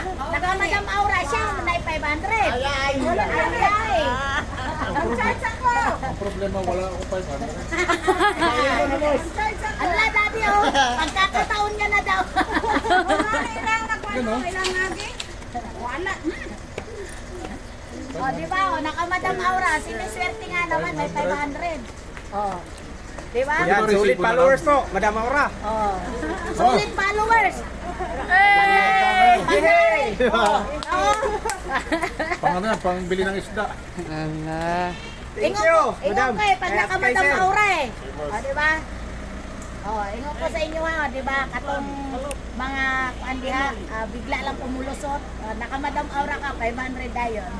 Naka-Madam Aura siya, na 500. Wala na ay. Ang charge ako. Ang problema, wala akong 500. Ala, dati oh. Pagkakataon niya na daw. Wala ilang Gano'n? ilang lagi. Wala. O, di ba? O, naka-Madam Aura. Siniswerte nga naman, may 500. O. Di ba? Yan, sulit followers po, Madam Aura. O. Sulit followers. Hey! Hey! O. Pang ano yan, pang bili ng isda. Thank you, Ingon ko eh, pag Kaya naka-Madam Kaiser. Aura eh. O, di ba? Oh, ingon ko sa inyo ha, di ba? Katong mga kuandiha, bigla lang pumulusot. Naka-Madam Aura ka, 500 dayon.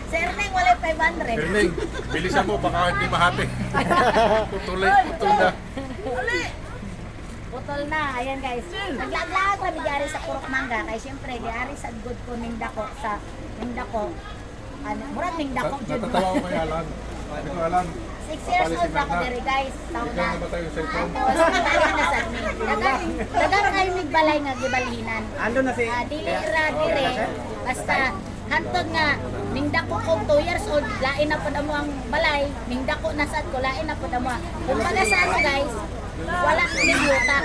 Sir Neng, wala 500. Erling, bilisan mo, baka hindi mahati. Putol na. Putol na, ayan guys. Naglaglag kami diari sa Purok Mangga. Kaya siyempre, diari sa good ko Mindako sa Mindako. Ano, murag Mindako, Jud. Natatawa ko kay Alan. Hindi ko Alan. 6 years old na ako diri guys. Taon Bigyan na. na ba tayo sa cellphone? Na sa amin. Dagan kayo migbalay nga gibalhinan. Ando na si... Dili ra dire. Basta hantod nga ningdako ko 2 years old, lain na pud amo ang balay, ningdako na sad ko, lain na pud amo. Kumbaga sa ano guys, wala ni yuta.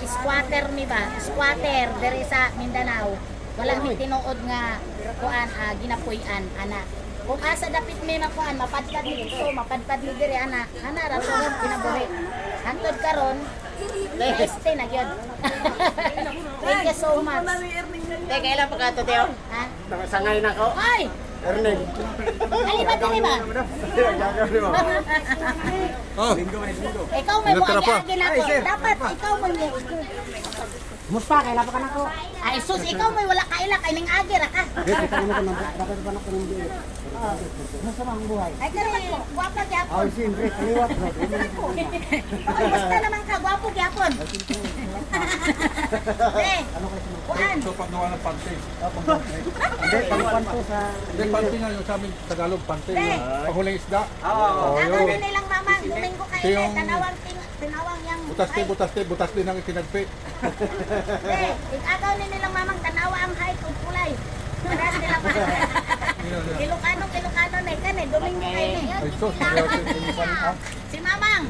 Squatter ni ba? Squatter diri sa Mindanao. Wala mi tinuod nga kuan ginapuy-an ana. Kung asa dapit may makuan, mapadpad ni dito, mapadpad ni diri ana. Ana ra to kinabuhi. Hantod karon, stay na gyud. Thank you so much. Teka, ilan pa ka ito, Teo? Ha? Nakasangay na ako. Ay! Erning. Ali ba diri ba? Oh, Ikaw may Ilan tira pa? buhagi ako. Dapat ikaw may Musta, kailan pa ka na ako? Ay sus, ikaw may wala kaila kay ning agi ra ka. Dapat pa na ko ng biyo. Musta ba ang buhay? Ay kare, gwapa gyapon. siyempre, kaliwat bro. Basta naman ka gwapo gyapon. Eh, kuan. so paggawa ng pante. Hindi, pangkuan po sa... Hindi, pante nga yung sa amin, Tagalog, pante. Eh. Yung panghuling isda. Oo. Ako na nilang mamang Domingo kay Yung- tinawang yang Butas din ang itinagpi. Eh, ikaw ni nilang mamang tanawa ang height ug kulay. Paras nila pa. Ilocano na kan eh, Domingo kay ni. Ay, sus, Si mamang.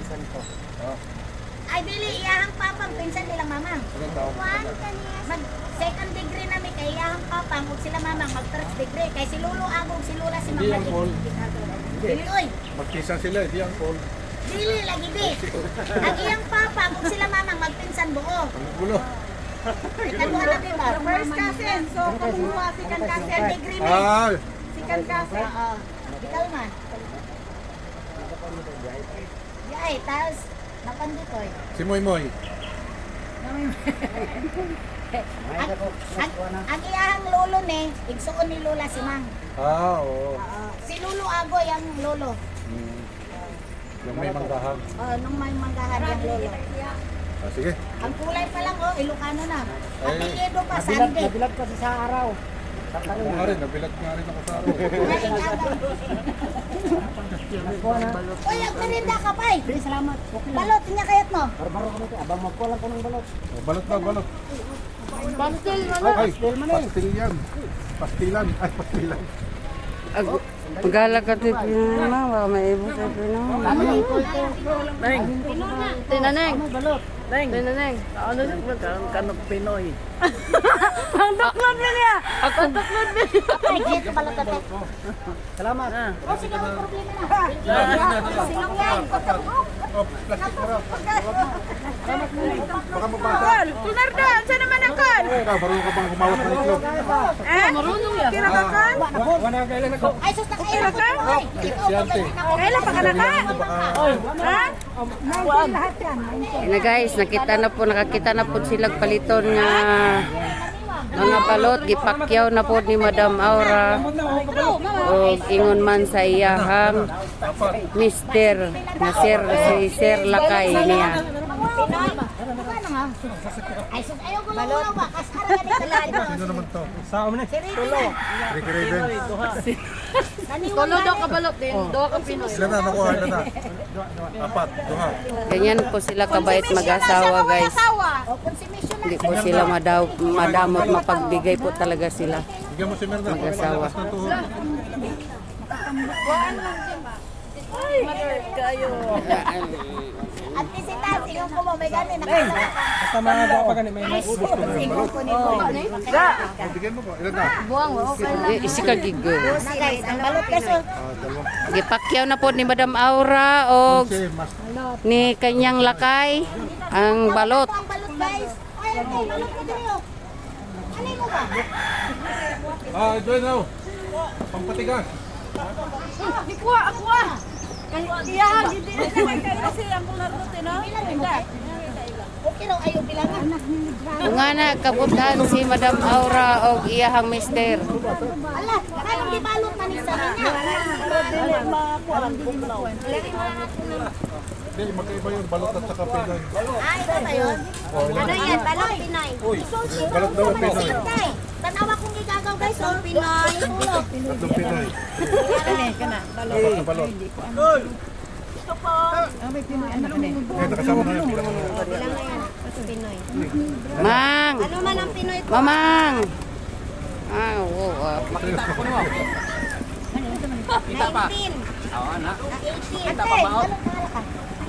Ay dili iyahang papang pinsan nilang mamang. Mag second degree na mi kay iyahang papang ug sila mamang mag first degree kay si Lolo agog si Lola si Hindi Mama. yan, Paul. Dili oy. Magkisan sila, hindi ang Paul. Dili lagi di. Ang iyang papa ug sila mamang magpinsan buo. Ang gulo. Ikaduha na ba? First cousin, so kumuha si kan Second cousin. degree mi. Ah, Second cousin. Oo. Ikaw man. Yay, taos napandit oy. si Moy Moy. Ang iyahang lolo ni, igsuon ni Lola si Mang. Ah, oo. Si Lolo Agoy ang lolo. Yung may manggahan. Nung may manggahan yung lolo. Ah, sige. Ang kulay pa lang, Ilocano na. At Ay. Iedo pa, Nabilag, Sunday. nabilag kasi sa araw. Ako nga rin, nabilat nga rin ako sa araw. Uy, ang merinda ka, Pay. Sige, salamat. Okay lang. Balot, niya kayat mo. Barbaro ko nito. Abang magkulang ko ng balot. Oh, balot na, balot. Pastil, Ay, pastil man eh. pastil yan. Pastilan. Ay, pastilan. Gala ka ti pinama, wa maibo sa pinama. Neng. Tinaneng. Neng. Tinaneng. Ano sa kanok Pinoy. Ang tuklod niya. Ako tuklod niya. Ay, kaya balot na to. Salamat. O, sige, may problema na. Sinong yan? Oh, plastic mo raw. Baka mabasa. Tunardan, saan naman ang kan? Marunong ka bang humawak ng itlog? Eh? Marunong yan. Kira ka kan? Wala kailan ako. Ay, sus, nakailan ko. Ay, ikaw Si Ate. Kailan pa ka na ka? Ha? Na guys, nakakita na po sila paliton nga mga balot gipakyaw na po ni Madam Aura o ingon man sa iyahang mister na si Sir Lakay niya. Pinoy. Ano nga? Ay, sus, ayaw ko lang ulang ba? Kasara ka din talaga. Sino naman to? Tulo. Ricky Raven. Tulo daw kabalot din. Duha ka Pinoy. Sila na, nakuha na na. Apat, duha. Ganyan po sila kabait mag-asawa, guys. O, konsumisyon na. Hindi po sila madamot, mapagbigay po talaga sila. Bigyan mo si Merna. Mag-asawa. Lakas ng tuhod. At bisita, tingnan ko mo, may gani, nakasama ka. Basta mga dapat pa ganit may Ay, sus, tingnan ko ni mo. Bigyan mo po. Ilan na? Isi ka gigo. Na guys, ang balot kaso. Dalawang. Gipakyaw na po ni Madam Aura o Kasi mas. ni kanyang lakay ang balot. Ito ang balot guys. Ay, ano, balot ko din yun. Ano mo ba? Joy now. Pampatigas. Okay raw, ayaw bilangan. Nga na kabutan si Madam Aura o iyahang mister. Ala, kayong di balot na ni sa niya. Hindi, magkaiba yun. Balot at saka Pinoy. Ah, ito ba yun? Ano yan? Balot Pinoy. Uy, balot daw ang Pinoy. Tanawa kong igagaw guys, oh, Pinoy. Tulog. Tatlong Pinoy. Apat na balot. Eh, nakasama na yun. Bilang mo na. Bilang na yan. Pinoy. Mang! Ano man ang Pinoy ko? Mamang! Ah, oo. 19. Na 18. Ate, balot na ka.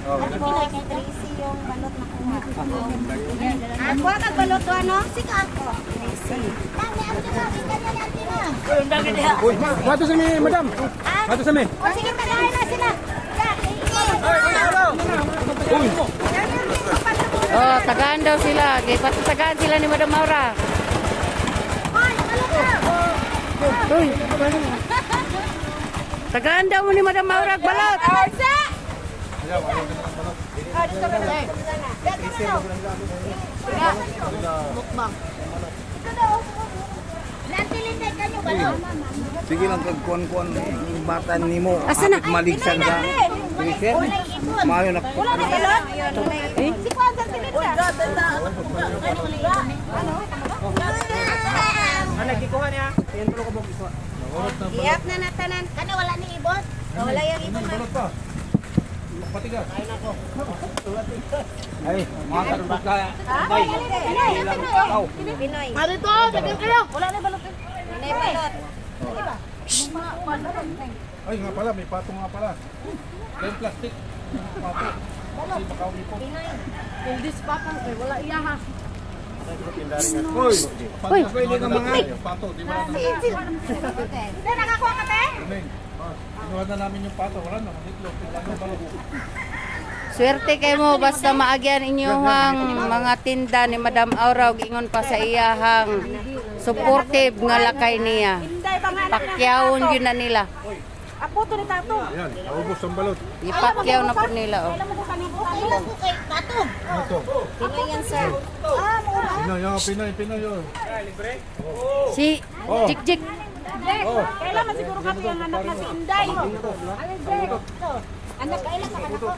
Ano Pinoy kay Tracy yung balot na kuha. Ako ang balot ko ano? Sika ako. Tracy. Dami, ano ka ba? Ganyan yan, Tina. Uy, bato sa mi, madam. Ah? Bato sa mi. O sige, tagahin na sila. Oh, tagaan daw sila. Tagaan sila ni Madam Aura. Uy, tagaan daw mo ni Madam Aura balot. Lantilintay ka nyo ba no? Sige lang kagkuan-kuan yung bata ni mo. Asa na? Maligsan ka. Sige, Ulay ipon. Mayo na. Wala na balot? Eh? Si Kwanza tilinda. Ano gikuha niya? Yan tulo ko mo gikuha. Iyak na natanan. Kani wala ni ibon? Wala yung ibon. Balot pa. Patigas. Ay, mga karubak ka. Pinoy. Marito, dagan kayo. Wala na balot. Pinoy balot. Ay, nga pala. May pato nga pala. Yung plastic. Pato. Kasi baka umipot. Uy! Uy. Pwede ka mga pato. Di ba na? Hindi, nakakuha ka te? Ning, kinuha na namin yung pato. Wala na. Itlog. Tingnan mo balot. Swerte kayo mo basta maagyan inyong mga tinda ni Madam Aura ug ingon pa sa iyahang supportive nga lakay niya. Pakyawon yun na nila. Apo to ni Tato. Ayan. Naubos ang balot. Ipakyaw na po nila. Oh. Okay lang ko kay Tato. Ito. Pinoy yan, sir. Ah, mura. Pinoy. Pinoy. Pinoy yun. Si Jik. Kailan siguro kami ang anak na si Inday. Anak, kailan ka anak ko?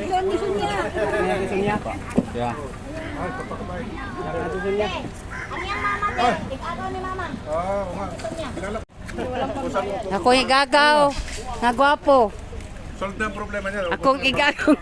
Yun, gusto niya. Yeah. Ay, papakabay. Ano yung mama te? Ikaw ni mama. Oo nga. Kilala. Usap mo. Ako igagaw. Nga gwapo. Solve na ang problema niya. Akong igagaw.